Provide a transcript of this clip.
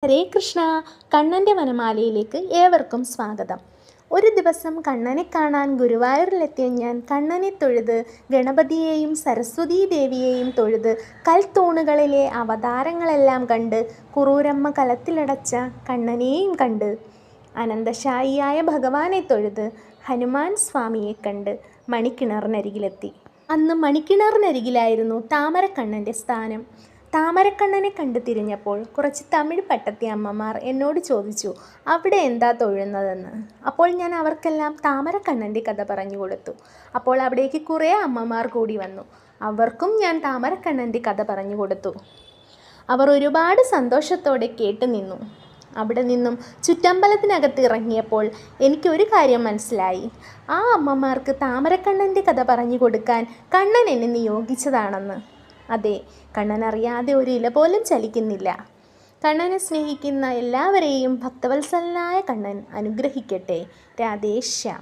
ഹരേ കൃഷ്ണ. കണ്ണൻ്റെ വനമാലയിലേക്ക് ഏവർക്കും സ്വാഗതം. ഒരു ദിവസം കണ്ണനെ കാണാൻ ഗുരുവായൂരിലെത്തിയ ഞാൻ കണ്ണനെ തൊഴുത് ഗണപതിയെയും സരസ്വതീ ദേവിയെയും തൊഴുത് കൽത്തൂണുകളിലെ അവതാരങ്ങളെല്ലാം കണ്ട് കുറൂരമ്മ കലത്തിലടച്ച കണ്ണനെയും കണ്ട് അനന്തശായിയായ ഭഗവാനെ തൊഴുത് ഹനുമാൻ സ്വാമിയെ കണ്ട് മണിക്കിണറിനരികിലെത്തി. അന്ന് മണിക്കിണറിനരികിലായിരുന്നു താമരക്കണ്ണൻ്റെ സ്ഥാനം. താമരക്കണ്ണനെ കണ്ടു തിരിഞ്ഞപ്പോൾ കുറച്ച് തമിഴ് പട്ടത്തി അമ്മമാർ എന്നോട് ചോദിച്ചു, അവിടെ എന്താ തൊഴുന്നതെന്ന്. അപ്പോൾ ഞാൻ അവർക്കെല്ലാം താമരക്കണ്ണൻ്റെ കഥ പറഞ്ഞു കൊടുത്തു. അപ്പോൾ അവിടേക്ക് കുറേ അമ്മമാർ കൂടി വന്നു. അവർക്കും ഞാൻ താമരക്കണ്ണൻ്റെ കഥ പറഞ്ഞു കൊടുത്തു. അവർ ഒരുപാട് സന്തോഷത്തോടെ കേട്ടു നിന്നു. അവിടെ നിന്നും ചുറ്റമ്പലത്തിനകത്ത് ഇറങ്ങിയപ്പോൾ എനിക്കൊരു കാര്യം മനസ്സിലായി. ആ അമ്മമാർക്ക് താമരക്കണ്ണൻ്റെ കഥ പറഞ്ഞു കൊടുക്കാൻ കണ്ണൻ എന്നെ നിയോഗിച്ചതാണെന്ന്. അതെ, കണ്ണൻ അറിയാതെ ഒരു ഇല പോലും ചലിക്കുന്നില്ല. കണ്ണനെ സ്നേഹിക്കുന്ന എല്ലാവരെയും ഭക്തവത്സലനായ കണ്ണൻ അനുഗ്രഹിക്കട്ടെ. രാധേശ്യാം.